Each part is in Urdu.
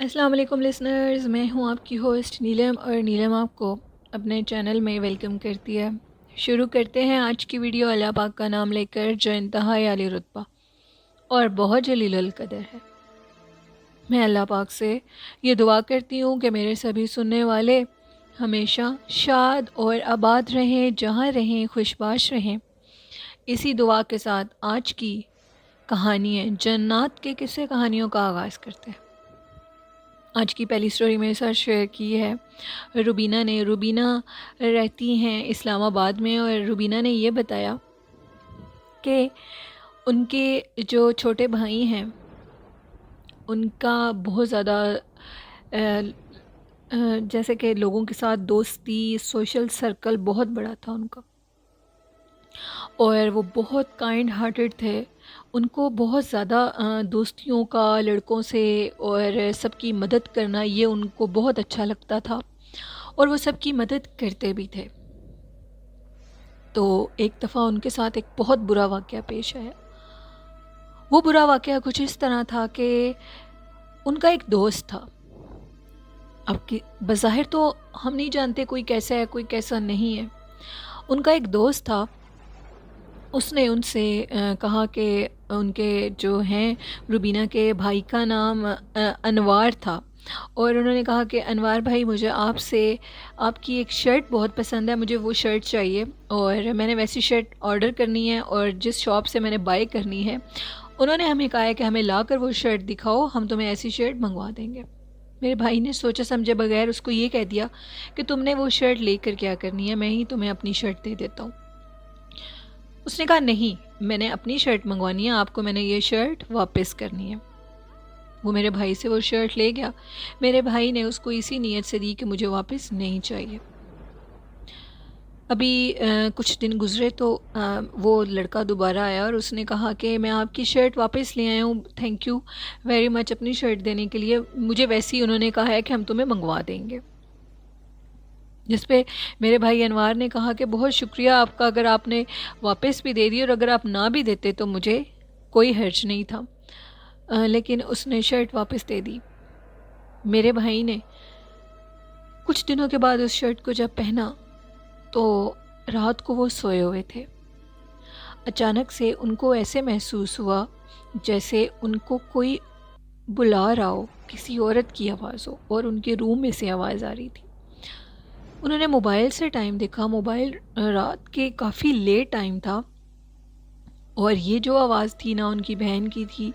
السلام علیکم لسنرز، میں ہوں آپ کی ہوسٹ نیلم، اور نیلم آپ کو اپنے چینل میں ویلکم کرتی ہے۔ شروع کرتے ہیں آج کی ویڈیو اللہ پاک کا نام لے کر، جو انتہائی عالی رتبہ اور بہت جلیل القدر ہے۔ میں اللہ پاک سے یہ دعا کرتی ہوں کہ میرے سبھی سننے والے ہمیشہ شاد اور آباد رہیں، جہاں رہیں خوشباش رہیں۔ اسی دعا کے ساتھ آج کی کہانی ہے جنات کے قصے کہانیوں کا آغاز کرتے ہیں۔ آج کی پہلی سٹوری میرے ساتھ شیئر کی ہے روبینہ نے۔ روبینہ رہتی ہیں اسلام آباد میں، اور روبینہ نے یہ بتایا کہ ان کے جو چھوٹے بھائی ہیں ان کا بہت زیادہ جیسے کہ لوگوں کے ساتھ دوستی، سوشل سرکل بہت بڑا تھا ان کا، اور وہ بہت کائنڈ ہارٹڈ تھے۔ ان کو بہت زیادہ دوستیوں کا لڑکوں سے اور سب کی مدد کرنا، یہ ان کو بہت اچھا لگتا تھا، اور وہ سب کی مدد کرتے بھی تھے۔ تو ایک دفعہ ان کے ساتھ ایک بہت برا واقعہ پیش آیا۔ وہ برا واقعہ کچھ اس طرح تھا کہ ان کا ایک دوست تھا۔ اب کی بظاہر تو ہم نہیں جانتے کوئی کیسا ہے کوئی کیسا نہیں ہے۔ ان کا ایک دوست تھا، اس نے ان سے کہا کہ ان کے جو ہیں روبینہ کے بھائی کا نام انوار تھا، اور انہوں نے کہا کہ انوار بھائی، مجھے آپ سے آپ کی ایک شرٹ بہت پسند ہے، مجھے وہ شرٹ چاہیے، اور میں نے ویسی شرٹ آرڈر کرنی ہے، اور جس شاپ سے میں نے بائی کرنی ہے انہوں نے ہمیں کہا ہے کہ ہمیں لا کر وہ شرٹ دکھاؤ، ہم تمہیں ایسی شرٹ منگوا دیں گے۔ میرے بھائی نے سوچا سمجھے بغیر اس کو یہ کہہ دیا کہ تم نے وہ شرٹ لے کر کیا کرنی ہے، میں ہی تمہیں اپنی شرٹ دے دیتا ہوں۔ اس نے کہا نہیں، میں نے اپنی شرٹ منگوانی ہے، آپ کو میں نے یہ شرٹ واپس کرنی ہے۔ وہ میرے بھائی سے وہ شرٹ لے گیا۔ میرے بھائی نے اس کو اسی نیت سے دی کہ مجھے واپس نہیں چاہیے۔ ابھی کچھ دن گزرے تو وہ لڑکا دوبارہ آیا اور اس نے کہا کہ میں آپ کی شرٹ واپس لے آیا ہوں، تھینک یو ویری مچ اپنی شرٹ دینے کے لیے، مجھے ویسی انہوں نے کہا ہے کہ ہم تمہیں منگوا دیں گے۔ جس پہ میرے بھائی انوار نے کہا کہ بہت شکریہ آپ کا، اگر آپ نے واپس بھی دے دی اور اگر آپ نہ بھی دیتے تو مجھے کوئی حرج نہیں تھا، لیکن اس نے شرٹ واپس دے دی۔ میرے بھائی نے کچھ دنوں کے بعد اس شرٹ کو جب پہنا تو رات کو وہ سوئے ہوئے تھے۔ اچانک سے ان کو ایسے محسوس ہوا جیسے ان کو کوئی بلا رہا ہو، کسی عورت کی آواز ہو، اور ان کے روم میں سے آواز آ رہی تھی۔ انہوں نے موبائل سے ٹائم دیکھا، موبائل رات کے کافی لیٹ ٹائم تھا، اور یہ جو آواز تھی نہ ان کی بہن کی تھی،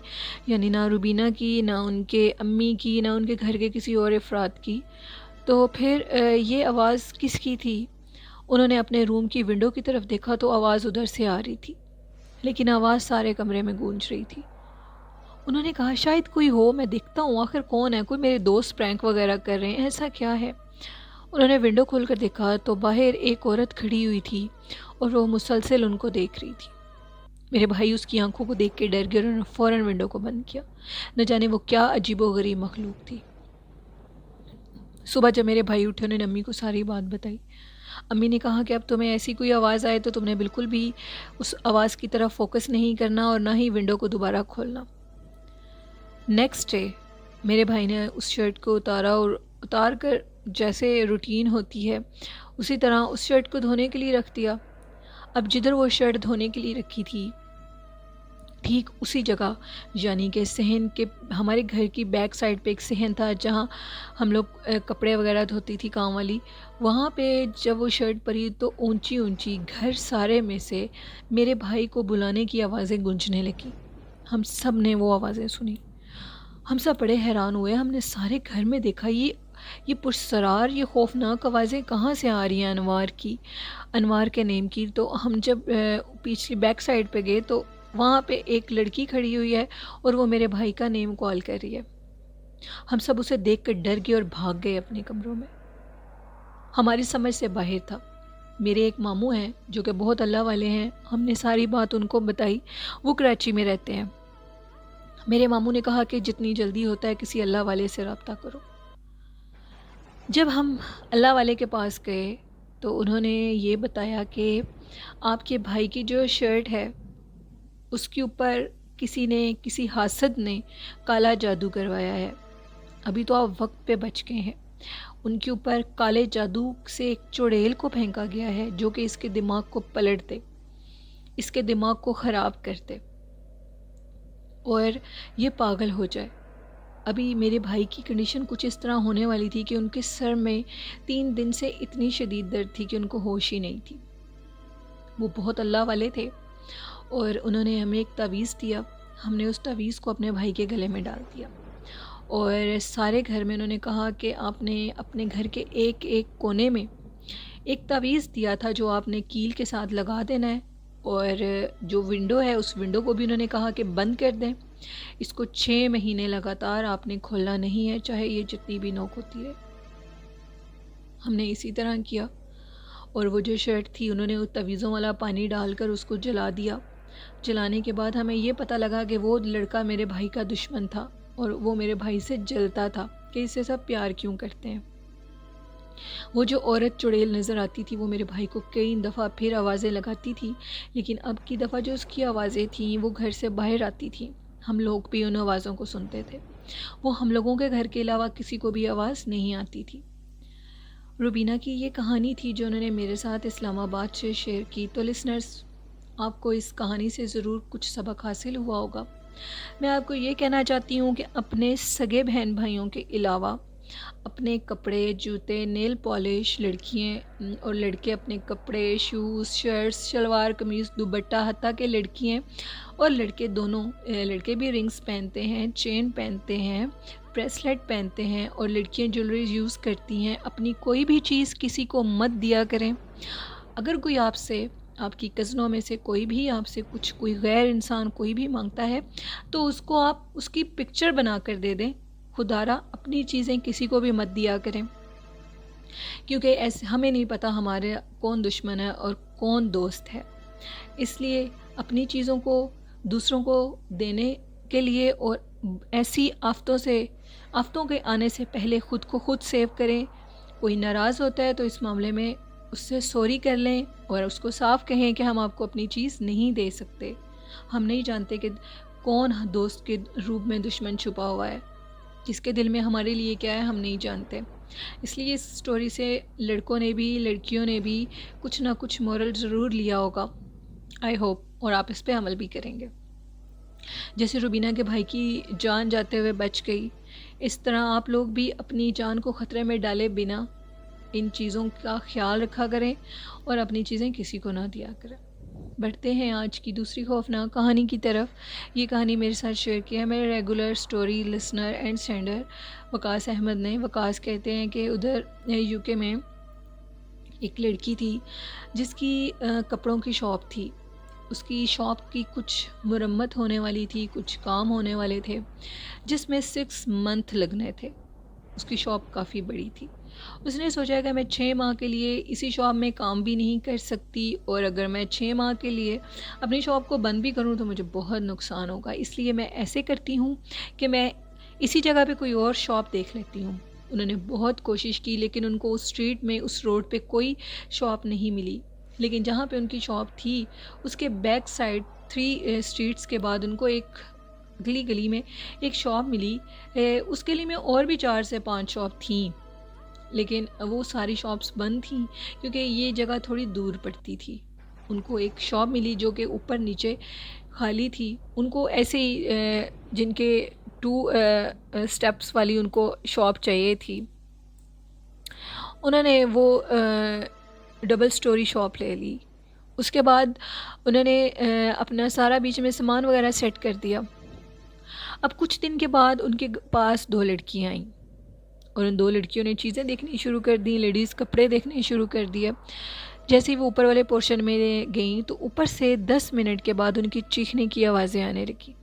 یعنی نہ روبینہ کی، نہ ان کے امی کی، نہ ان کے گھر کے کسی اور افراد کی۔ تو پھر یہ آواز کس کی تھی؟ انہوں نے اپنے روم کی ونڈو کی طرف دیکھا تو آواز ادھر سے آ رہی تھی، لیکن آواز سارے کمرے میں گونج رہی تھی۔ انہوں نے کہا شاید کوئی ہو، میں دیکھتا ہوں آخر کون ہے، کوئی میرے دوست پرینک وغیرہ کر رہے ہیں، ایسا کیا ہے۔ انہوں نے ونڈو کھول کر دیکھا تو باہر ایک عورت کھڑی ہوئی تھی، اور وہ مسلسل ان کو دیکھ رہی تھی۔ میرے بھائی اس کی آنکھوں کو دیکھ کے ڈر گئے، انہوں نے فوراً ونڈو کو بند کیا۔ نہ جانے وہ کیا عجیب و غریب مخلوق تھی۔ صبح جب میرے بھائی اٹھے انہوں نے امی کو ساری بات بتائی۔ امی نے کہا کہ اب تمہیں ایسی کوئی آواز آئے تو تم نے بالکل بھی اس آواز کی طرف فوکس نہیں کرنا، اور نہ ہی ونڈو کو دوبارہ کھولنا۔ نیکسٹ ڈے میرے بھائی نے اس شرٹ کو اتارا، اور اتار کر جیسے روٹین ہوتی ہے اسی طرح اس شرٹ کو دھونے کے لیے رکھ دیا۔ اب جدھر وہ شرٹ دھونے کے لیے رکھی تھی ٹھیک اسی جگہ، یعنی کہ صحن کے ہمارے گھر کی بیک سائڈ پہ ایک صحن تھا جہاں ہم لوگ کپڑے وغیرہ دھوتی تھی کام والی، وہاں پہ جب وہ شرٹ پڑی تو اونچی اونچی گھر سارے میں سے میرے بھائی کو بلانے کی آوازیں گونجنے لگیں۔ ہم سب نے وہ آوازیں سنی، ہم سب بڑے حیران ہوئے، ہم نے سارے گھر میں دیکھا یہ پرسرار، یہ خوفناک آوازیں کہاں سے آ رہی ہیں انوار کے نیم کی۔ تو ہم جب پیچھے بیک سائڈ پہ گئے تو وہاں پہ ایک لڑکی کھڑی ہوئی ہے، اور وہ میرے بھائی کا نیم کال کر رہی ہے۔ ہم سب اسے دیکھ کر ڈر گئے اور بھاگ گئے اپنے کمروں میں۔ ہماری سمجھ سے باہر تھا۔ میرے ایک ماموں ہیں جو کہ بہت اللہ والے ہیں، ہم نے ساری بات ان کو بتائی، وہ کراچی میں رہتے ہیں۔ میرے ماموں نے کہا کہ جتنی جلدی ہوتا ہے کسی اللہ والے سے رابطہ کرو۔ جب ہم اللہ والے کے پاس گئے تو انہوں نے یہ بتایا کہ آپ کے بھائی کی جو شرٹ ہے اس کے اوپر کسی حاسد نے کالا جادو کروایا ہے، ابھی تو آپ وقت پہ بچ گئے ہیں۔ ان کے اوپر کالے جادو سے ایک چڑیل کو پھینکا گیا ہے جو کہ اس کے دماغ کو پلٹ دے، اس کے دماغ کو خراب کر دے اور یہ پاگل ہو جائے۔ ابھی میرے بھائی کی کنڈیشن کچھ اس طرح ہونے والی تھی کہ ان کے سر میں 3 دن سے اتنی شدید درد تھی کہ ان کو ہوش ہی نہیں تھی۔ وہ بہت اللہ والے تھے اور انہوں نے ہمیں ایک تعویذ دیا، ہم نے اس تعویذ کو اپنے بھائی کے گلے میں ڈال دیا اور سارے گھر میں انہوں نے کہا کہ آپ نے اپنے گھر کے ایک ایک کونے میں ایک تعویذ دیا تھا جو آپ نے کیل کے ساتھ لگا دینا ہے، اور جو ونڈو ہے اس ونڈو کو بھی انہوں نے کہا کہ بند کر دیں، اس کو 6 مہینے لگاتار آپ نے کھولنا نہیں ہے چاہے یہ جتنی بھی نوک ہوتی ہے۔ ہم نے اسی طرح کیا اور وہ جو شرٹ تھی انہوں نے وہ تعویذوں والا پانی ڈال کر اس کو جلا دیا۔ جلانے کے بعد ہمیں یہ پتہ لگا کہ وہ لڑکا میرے بھائی کا دشمن تھا اور وہ میرے بھائی سے جلتا تھا کہ اس سے سب پیار کیوں کرتے ہیں۔ وہ جو عورت چڑیل نظر آتی تھی وہ میرے بھائی کو کئی دفعہ پھر آوازیں لگاتی تھی، لیکن اب کی دفعہ جو اس کی آوازیں تھیں وہ گھر سے باہر آتی تھیں، ہم لوگ بھی ان آوازوں کو سنتے تھے، وہ ہم لوگوں کے گھر کے علاوہ کسی کو بھی آواز نہیں آتی تھی۔ روبینہ کی یہ کہانی تھی جو انہوں نے میرے ساتھ اسلام آباد سے شیئر کی۔ تو لسنرز، آپ کو اس کہانی سے ضرور کچھ سبق حاصل ہوا ہوگا۔ میں آپ کو یہ کہنا چاہتی ہوں کہ اپنے سگے بہن بھائیوں کے علاوہ اپنے کپڑے، جوتے، نیل پالش، لڑکیاں اور لڑکے اپنے کپڑے، شوز، شرٹس، شلوار قمیض، دوپٹہ، حتیٰ کہ لڑکیاں اور لڑکے دونوں، لڑکے بھی رنگز پہنتے ہیں، چین پہنتے ہیں، بریسلیٹ پہنتے ہیں اور لڑکیاں جیولری یوز کرتی ہیں۔ اپنی کوئی بھی چیز کسی کو مت دیا کریں۔ اگر کوئی آپ سے، آپ کی کزنوں میں سے کوئی بھی آپ سے کچھ، کوئی غیر انسان کوئی بھی مانگتا ہے تو اس کو آپ اس کی پکچر بنا کر دے دیں۔ خدارا اپنی چیزیں کسی کو بھی مت دیا کریں، کیونکہ ایسے ہمیں نہیں پتہ ہمارے کون دشمن ہے اور کون دوست ہے۔ اس لیے اپنی چیزوں کو دوسروں کو دینے کے لیے اور ایسی آفتوں کے آنے سے پہلے خود کو خود سیو کریں۔ کوئی ناراض ہوتا ہے تو اس معاملے میں اس سے سوری کر لیں اور اس کو صاف کہیں کہ ہم آپ کو اپنی چیز نہیں دے سکتے۔ ہم نہیں جانتے کہ کون دوست کے روپ میں دشمن چھپا ہوا ہے، کس کے دل میں ہمارے لیے کیا ہے ہم نہیں جانتے۔ اس لیے اس سٹوری سے لڑکوں نے بھی لڑکیوں نے بھی کچھ نہ کچھ مورل ضرور لیا ہوگا، آئی ہوپ، اور آپ اس پہ عمل بھی کریں گے۔ جیسے روبینہ کے بھائی کی جان جاتے ہوئے بچ گئی، اس طرح آپ لوگ بھی اپنی جان کو خطرے میں ڈالے بنا ان چیزوں کا خیال رکھا کریں اور اپنی چیزیں کسی کو نہ دیا کریں۔ بڑھتے ہیں آج کی دوسری خوفناک کہانی کی طرف۔ یہ کہانی میرے ساتھ شیئر کی ہے میرے regular story listener and sender Waqas Ahmed نے۔ وقاص کہتے ہیں کہ ادھر یو کے میں ایک لڑکی تھی جس کی کپڑوں کی شاپ تھی۔ اس کی شاپ کی کچھ مرمت ہونے والی تھی، کچھ کام ہونے والے تھے جس میں 6 منتھ لگنے تھے۔ اس کی شاپ کافی بڑی تھی۔ اس نے سوچا کہ میں 6 ماہ کے لیے اسی شاپ میں کام بھی نہیں کر سکتی، اور اگر میں 6 ماہ کے لیے اپنی شاپ کو بند بھی کروں تو مجھے بہت نقصان ہوگا، اس لیے میں ایسے کرتی ہوں کہ میں اسی جگہ پہ کوئی اور شاپ دیکھ لیتی ہوں۔ انہوں نے بہت کوشش کی لیکن ان کو اس اسٹریٹ میں، اس روڈ پہ کوئی شاپ نہیں ملی، لیکن جہاں پہ ان کی شاپ تھی اس کے بیک سائڈ 3 اسٹریٹس کے بعد ان کو ایک اگلی گلی میں ایک شاپ ملی۔ اس گلی میں اور بھی 4 سے 5 شاپ تھیں، لیکن وہ ساری شاپس بند تھیں کیونکہ یہ جگہ تھوڑی دور پڑتی تھی۔ ان کو ایک شاپ ملی جو کہ اوپر نیچے خالی تھی۔ ان کو ایسے ہی جن کے 2 سٹیپس والی ان کو شاپ چاہیے تھی، انہوں نے وہ ڈبل سٹوری شاپ لے لی۔ اس کے بعد انہوں نے اپنا سارا بیچ میں سامان وغیرہ سیٹ کر دیا۔ اب کچھ دن کے بعد ان کے پاس 2 لڑکیاں آئیں اور ان 2 لڑکیوں نے چیزیں دیکھنی شروع کر دیں، لیڈیز کپڑے دیکھنے شروع کر دیے۔ جیسے ہی وہ اوپر والے پورشن میں گئیں تو اوپر سے 10 منٹ کے بعد ان کی چیخنے کی آوازیں آنے لگی۔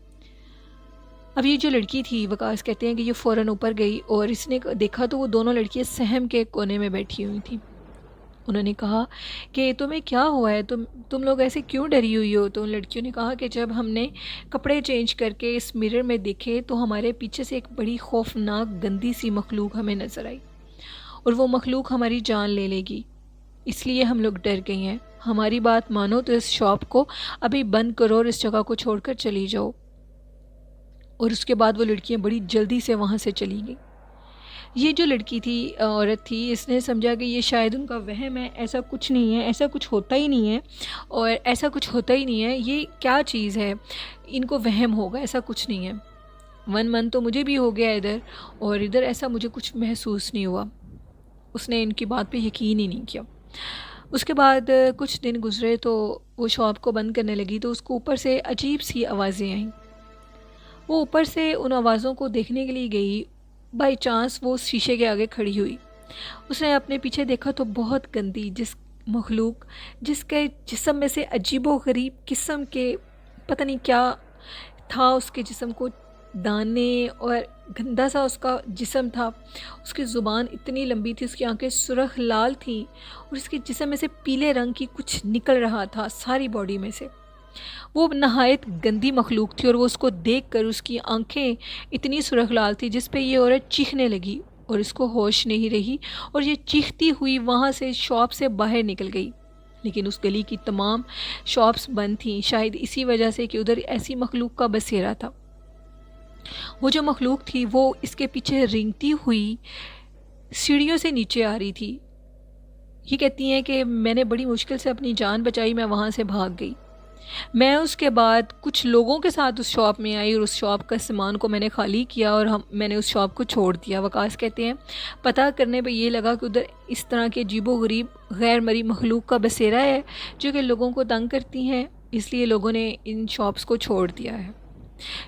اب یہ جو لڑکی تھی، وقاص کہتے ہیں کہ یہ فوراً اوپر گئی اور اس نے دیکھا تو وہ دونوں لڑکیاں صحن کے کونے میں بیٹھی ہوئی تھیں۔ انہوں نے کہا کہ تمہیں کیا ہوا ہے، تم لوگ ایسے کیوں ڈری ہوئی ہو؟ تو ان لڑکیوں نے کہا کہ جب ہم نے کپڑے چینج کر کے اس مرر میں دیکھے تو ہمارے پیچھے سے ایک بڑی خوفناک گندی سی مخلوق ہمیں نظر آئی، اور وہ مخلوق ہماری جان لے لے گی، اس لیے ہم لوگ ڈر گئی ہیں۔ ہماری بات مانو تو اس شاپ کو ابھی بند کرو اور اس جگہ کو چھوڑ کر چلی جاؤ۔ اور اس کے بعد وہ لڑکیاں بڑی جلدی سے وہاں سے چلی گئیں۔ یہ جو لڑکی تھی، عورت تھی، اس نے سمجھا کہ یہ شاید ان کا وہم ہے، ایسا کچھ نہیں ہے، ایسا کچھ ہوتا ہی نہیں ہے، اور ایسا کچھ ہوتا ہی نہیں ہے، یہ کیا چیز ہے، ان کو وہم ہوگا، ایسا کچھ نہیں ہے۔ من تو مجھے بھی ہو گیا ادھر، اور ادھر ایسا مجھے کچھ محسوس نہیں ہوا۔ اس نے ان کی بات پہ یقین ہی نہیں کیا۔ اس کے بعد کچھ دن گزرے تو وہ شاپ کو بند کرنے لگی، تو اس کو اوپر سے عجیب سی آوازیں آئیں۔ وہ اوپر سے ان آوازوں کو دیکھنے کے لیے گئی، بائی چانس وہ شیشے کے آگے کھڑی ہوئی۔ اس نے اپنے پیچھے دیکھا تو بہت گندی مخلوق، جس کے جسم میں سے عجیب و غریب قسم کے پتہ نہیں کیا تھا، اس کے جسم کو دانے اور گندا سا اس کا جسم تھا۔ اس کی زبان اتنی لمبی تھی، اس کی آنکھیں سرخ لال تھیں، اور اس کے جسم میں سے پیلے رنگ کی کچھ نکل رہا تھا ساری باڈی میں سے۔ وہ نہایت گندی مخلوق تھی، اور وہ اس کو دیکھ کر اس کی آنکھیں اتنی سرخ لال تھی جس پہ یہ عورت چیخنے لگی، اور اس کو ہوش نہیں رہی، اور یہ چیختی ہوئی وہاں سے شاپ سے باہر نکل گئی۔ لیکن اس گلی کی تمام شاپس بند تھیں، شاید اسی وجہ سے کہ ادھر ایسی مخلوق کا بسیرا تھا۔ وہ جو مخلوق تھی وہ اس کے پیچھے رینگتی ہوئی سیڑھیوں سے نیچے آ رہی تھی۔ یہ کہتی ہیں کہ میں نے بڑی مشکل سے اپنی جان بچائی، میں وہاں سے بھاگ گئی۔ میں اس کے بعد کچھ لوگوں کے ساتھ اس شاپ میں آئی، اور اس شاپ کا سامان کو میں نے خالی کیا، اور میں نے اس شاپ کو چھوڑ دیا۔ وقاص کہتے ہیں پتہ کرنے پہ یہ لگا کہ ادھر اس طرح کے عجیب و غریب غیر مرئی مخلوق کا بسیرا ہے جو کہ لوگوں کو تنگ کرتی ہیں، اس لیے لوگوں نے ان شاپس کو چھوڑ دیا ہے۔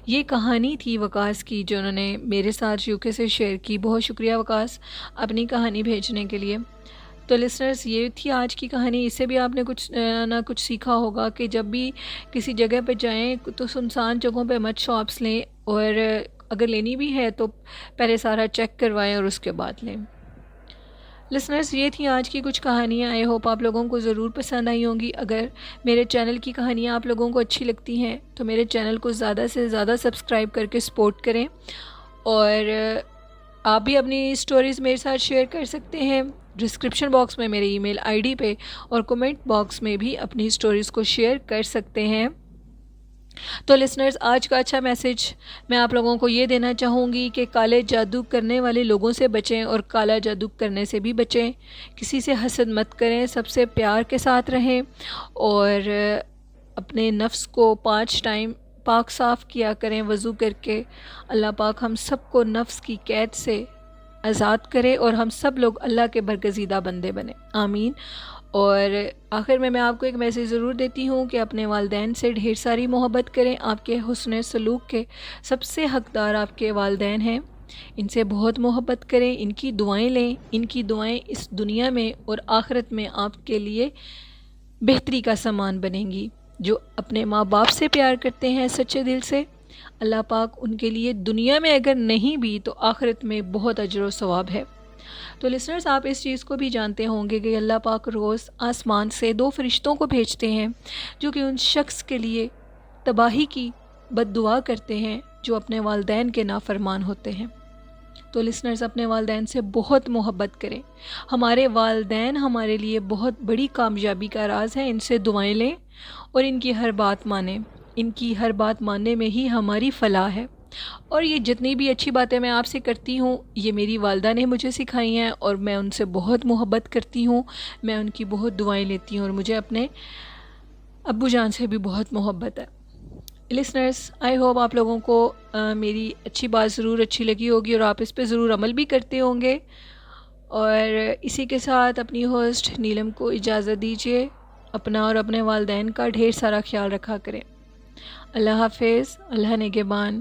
یہ کہانی تھی وقاص کی جو انہوں نے میرے ساتھ یوکے سے شیئر کی۔ بہت شکریہ وقاص اپنی کہانی بھیجنے کے لیے۔ تو لسنرز، یہ تھی آج کی کہانی۔ اس سے بھی آپ نے کچھ نہ کچھ سیکھا ہوگا کہ جب بھی کسی جگہ پہ جائیں تو سنسان جگہوں پہ مت شاپس لیں، اور اگر لینی بھی ہے تو پہلے سارا چیک کروائیں اور اس کے بعد لیں۔ لسنرز، یہ تھی آج کی کچھ کہانیاں۔ آئی ہوپ آپ لوگوں کو ضرور پسند آئی ہوں گی۔ اگر میرے چینل کی کہانیاں آپ لوگوں کو اچھی لگتی ہیں تو میرے چینل کو زیادہ سے زیادہ سبسکرائب کر کے سپورٹ کریں، اور آپ بھی اپنی سٹوریز میرے ساتھ شیئر کر سکتے ہیں ڈسکرپشن باکس میں میرے ای میل آئی ڈی پہ، اور کومنٹ باکس میں بھی اپنی سٹوریز کو شیئر کر سکتے ہیں۔ تو لسنرز، آج کا اچھا میسج میں آپ لوگوں کو یہ دینا چاہوں گی کہ کالے جادو کرنے والے لوگوں سے بچیں، اور کالا جادو کرنے سے بھی بچیں۔ کسی سے حسد مت کریں، سب سے پیار کے ساتھ رہیں، اور اپنے نفس کو 5 ٹائم پاک صاف کیا کریں وضو کر کے۔ اللہ پاک ہم سب کو نفس کی قید سے آزاد کرے، اور ہم سب لوگ اللہ کے برگزیدہ بندے بنیں، آمین۔ اور آخر میں آپ کو ایک میسیج ضرور دیتی ہوں کہ اپنے والدین سے ڈھیر ساری محبت کریں۔ آپ کے حسن سلوک کے سب سے حقدار آپ کے والدین ہیں، ان سے بہت محبت کریں، ان کی دعائیں لیں۔ ان کی دعائیں اس دنیا میں اور آخرت میں آپ کے لیے بہتری کا سامان بنیں گی۔ جو اپنے ماں باپ سے پیار کرتے ہیں سچے دل سے، اللہ پاک ان کے لیے دنیا میں اگر نہیں بھی تو آخرت میں بہت اجر و ثواب ہے۔ تو لسنرز، آپ اس چیز کو بھی جانتے ہوں گے کہ اللہ پاک روز آسمان سے 2 فرشتوں کو بھیجتے ہیں جو کہ ان شخص کے لیے تباہی کی بد دعا کرتے ہیں جو اپنے والدین کے نافرمان ہوتے ہیں۔ تو لسنرز، اپنے والدین سے بہت محبت کریں۔ ہمارے والدین ہمارے لیے بہت بڑی کامیابی کا راز ہے۔ ان سے دعائیں لیں اور ان کی ہر بات مانیں۔ ان کی ہر بات ماننے میں ہی ہماری فلاح ہے۔ اور یہ جتنی بھی اچھی باتیں میں آپ سے کرتی ہوں، یہ میری والدہ نے مجھے سکھائی ہیں، اور میں ان سے بہت محبت کرتی ہوں، میں ان کی بہت دعائیں لیتی ہوں، اور مجھے اپنے ابو جان سے بھی بہت محبت ہے۔ لسنرز، آئی ہوپ آپ لوگوں کو میری اچھی بات ضرور اچھی لگی ہوگی، اور آپ اس پہ ضرور عمل بھی کرتے ہوں گے۔ اور اسی کے ساتھ اپنی ہوسٹ نیلم کو اجازت دیجیے۔ اپنا اور اپنے والدین کا ڈھیر سارا خیال رکھا کریں۔ اللہ حافظ، اللہ نگہبان۔